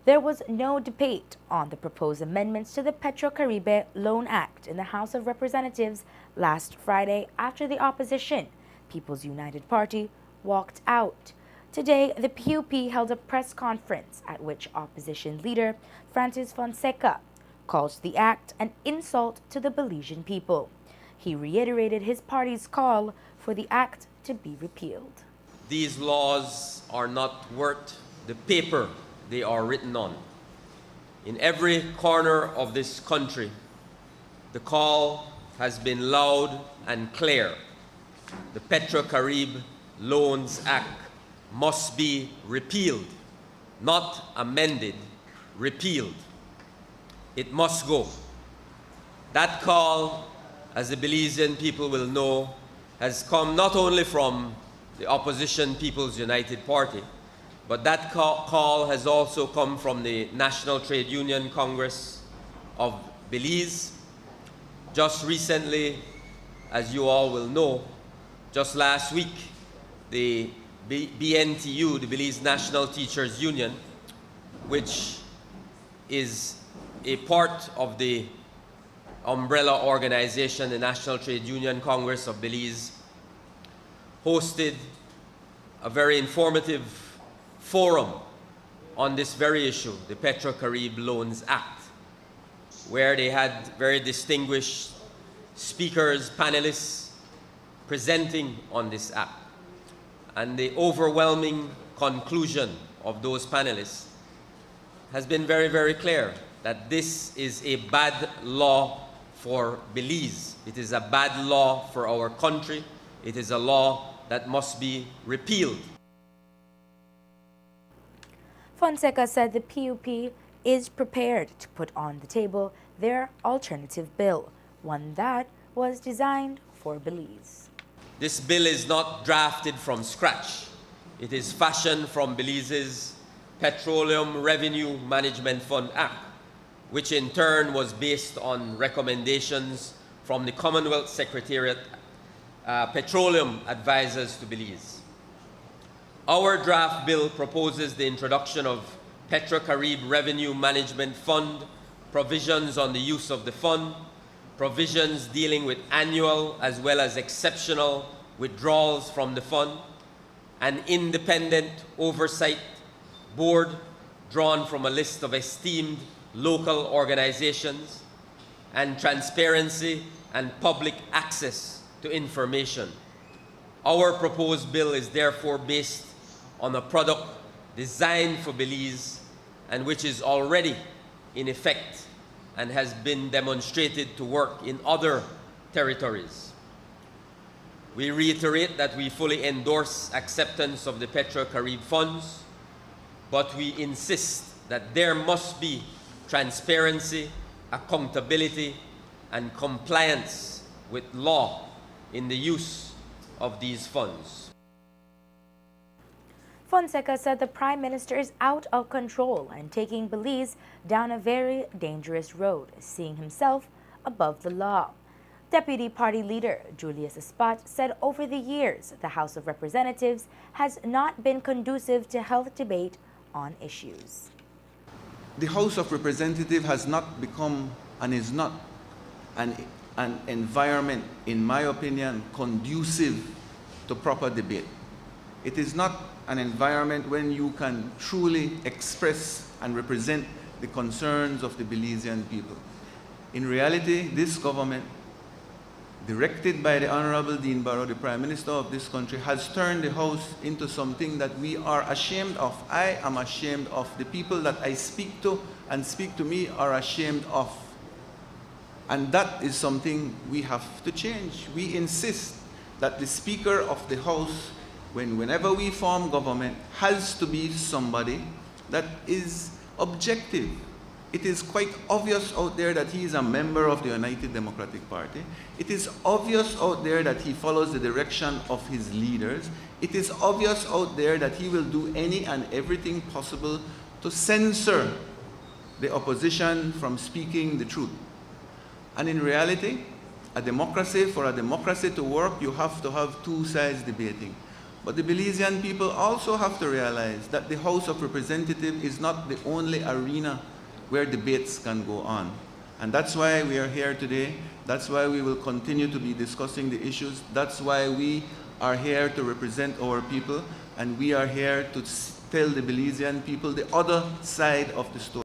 There was no debate on the proposed amendments to the Petrocaribe Loan Act in the House of Representatives last Friday after the opposition, People's United Party, walked out. Today, the PUP held a press conference at which opposition leader Francis Fonseca called the act an insult to the Belizean people. He reiterated his party's call for the act to be repealed. These laws are not worth the paper they are written on. In every corner of this country, the call has been loud and clear. The Petrocaribe Loans Act must be repealed, not amended, repealed. It must go. That call, as the Belizean people will know, has come not only from the opposition People's United Party, but that call has also come from the National Trade Union Congress of Belize. Just recently, as you all will know, just last week, the BNTU, the Belize National Teachers Union, which is a part of the umbrella organization, the National Trade Union Congress of Belize, hosted a very informative forum on this very issue, the Petrocaribe Loans Act, where they had very distinguished speakers, panelists presenting on this act. And the overwhelming conclusion of those panelists has been very, very clear that this is a bad law for Belize. It is a bad law for our country. It is a law that must be repealed. Fonseca said the PUP is prepared to put on the table their alternative bill, one that was designed for Belize. This bill is not drafted from scratch. It is fashioned from Belize's Petroleum Revenue Management Fund Act, which in turn was based on recommendations from the Commonwealth Secretariat Petroleum Advisors to Belize. Our draft bill proposes the introduction of Petrocaribe Revenue Management Fund, provisions on the use of the fund, provisions dealing with annual as well as exceptional withdrawals from the fund, an independent oversight board drawn from a list of esteemed local organizations, and transparency and public access to information. Our proposed bill is therefore based on a product designed for Belize and which is already in effect and has been demonstrated to work in other territories. We reiterate that we fully endorse acceptance of the Petrocaribe funds, but we insist that there must be transparency, accountability, and compliance with law in the use of these funds. Fonseca said the Prime Minister is out of control and taking Belize down a very dangerous road, seeing himself above the law. Deputy Party Leader Julius Espat said over the years the House of Representatives has not been conducive to health debate on issues. The House of Representatives has not become and is not an environment, in my opinion, conducive to proper debate. It is not an environment when you can truly express and represent the concerns of the Belizean people. In reality, this government, directed by the Honorable Dean Barrow, the Prime Minister of this country, has turned the House into something that we are ashamed of. I am ashamed of. The people that I speak to and speak to me are ashamed of. And that is something we have to change. We insist that the Speaker of the House, whenever we form government, has to be somebody that is objective. It is quite obvious out there that he is a member of the United Democratic Party. It is obvious out there that he follows the direction of his leaders. It is obvious out there that he will do any and everything possible to censor the opposition from speaking the truth. And in reality, a democracy, for a democracy to work, you have to have two sides debating. But the Belizean people also have to realize that the House of Representatives is not the only arena where debates can go on. And that's why we are here today. That's why we will continue to be discussing the issues. That's why we are here to represent our people, and we are here to tell the Belizean people the other side of the story.